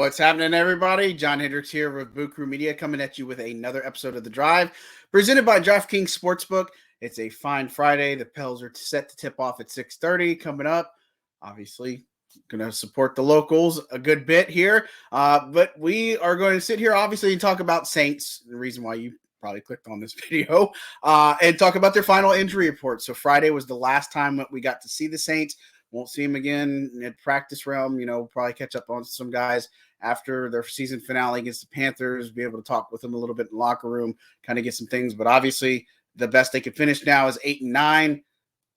What's happening, everybody? John Hendricks here with Boo Crew Media coming at you with another episode of The Drive presented by DraftKings Sportsbook. It's a fine Friday. The Pels are set to tip off at 6:30 coming up. Obviously, going to support the locals a good bit here. But we are going to sit here, obviously, and talk about Saints, the reason why you probably clicked on this video, and talk about their final injury report. So Friday was the last time that we got to see the Saints. Won't see them again in practice realm. Probably catch up on some guys after their season finale against the Panthers, be able to talk with them a little bit in the locker room, kind of get some things. But obviously, the best they could finish now is 8-9.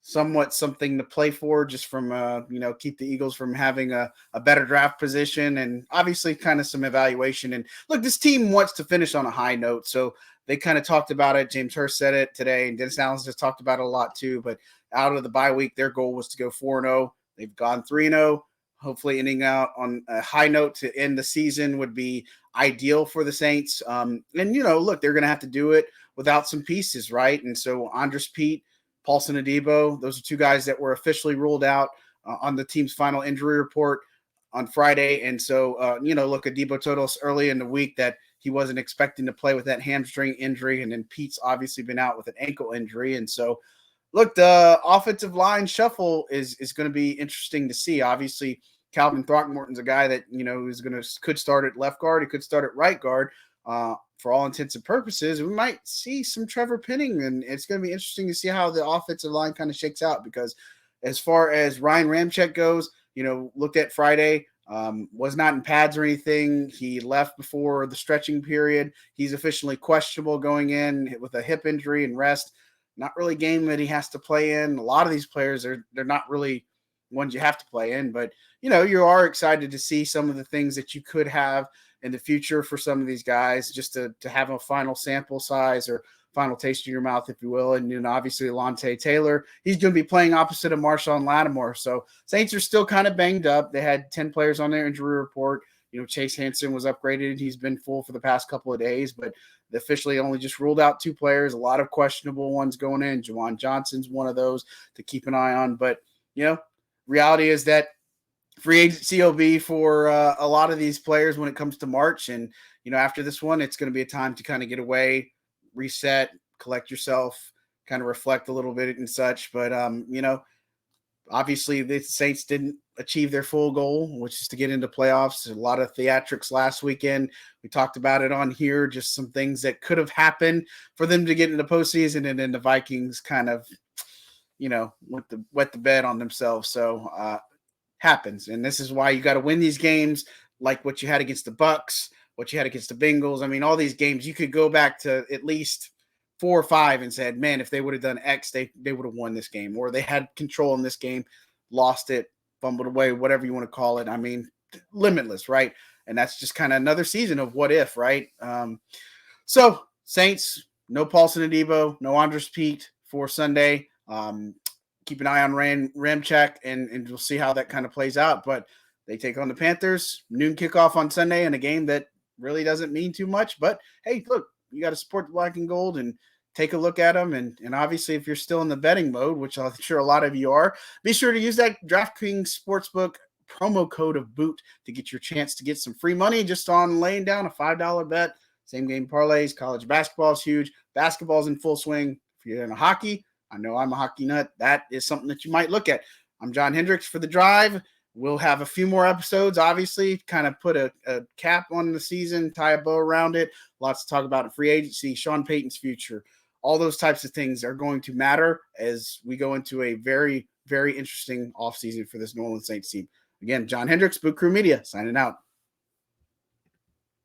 Somewhat something to play for, just from keep the Eagles from having a better draft position, and obviously kind of some evaluation. And look, this team wants to finish on a high note, so they kind of talked about it. James Hurst said it today, and Dennis Allen just talked about it a lot too. But out of the bye week, their goal was to go 4-0. They've gone 3-0. Hopefully, ending out on a high note to end the season would be ideal for the Saints. Look, they're going to have to do it without some pieces, right? And so Andrus Peat, Paulson Adebo, those are two guys that were officially ruled out on the team's final injury report on Friday. And so, look, Adebo told us early in the week that he wasn't expecting to play with that hamstring injury. And then Pete's obviously been out with an ankle injury. And so, look, the offensive line shuffle is going to be interesting to see. Obviously, Calvin Throckmorton's a guy that, could start at left guard. He could start at right guard. For all intents and purposes, we might see some Trevor Penning, and it's going to be interesting to see how the offensive line kind of shakes out, because as far as Ryan Ramczyk goes, looked at Friday, was not in pads or anything. He left before the stretching period. He's officially questionable going in with a hip injury and rest. Not really a game that he has to play in. A lot of these players, they're not really ones you have to play in, but you are excited to see some of the things that you could have in the future for some of these guys, just to have a final sample size or final taste in your mouth, if you will. And obviously Alontae Taylor, he's going to be playing opposite of Marshawn Lattimore. So Saints are still kind of banged up. They had 10 players on their injury report. Chase Hansen was upgraded. He's been full for the past couple of days, but they officially only just ruled out 2 players, a lot of questionable ones going in. Juwan Johnson's one of those to keep an eye on. But, reality is that free agency will be for a lot of these players when it comes to March. And, after this one, it's going to be a time to kind of get away, reset, collect yourself, kind of reflect a little bit and such. But, obviously the Saints didn't achieve their full goal, which is to get into playoffs. A lot of theatrics last weekend. We talked about it on here, just some things that could have happened for them to get into postseason, and then the Vikings kind of, wet the bed on themselves. So happens. And this is why you got to win these games, like what you had against the Bucks, what you had against the Bengals. I mean, all these games, you could go back to at least 4 or 5 and said, man, if they would have done X, they would have won this game, or they had control in this game, lost it, fumbled away, whatever you want to call it. I mean, limitless, right? And that's just kind of another season of what if, right? So Saints, no Paulson Adebo, no Andrus Peat for Sunday. Keep an eye on Ramczyk, and we'll see how that kind of plays out. But they take on the Panthers, noon kickoff on Sunday, in a game that really doesn't mean too much. But hey, look, you got to support the black and gold and take a look at them. And obviously, if you're still in the betting mode, which I'm sure a lot of you are, be sure to use that DraftKings Sportsbook promo code of BOOT to get your chance to get some free money just on laying down a $5 bet. Same game parlays. College basketball is huge. Basketball's in full swing. If you're into hockey, I know I'm a hockey nut. That is something that you might look at. I'm John Hendricks for The Drive. We'll have a few more episodes, obviously, kind of put a cap on the season, tie a bow around it. Lots to talk about in free agency, Sean Payton's future. All those types of things are going to matter as we go into a very, very interesting offseason for this New Orleans Saints team. Again, John Hendricks, Boot Crew Media, signing out.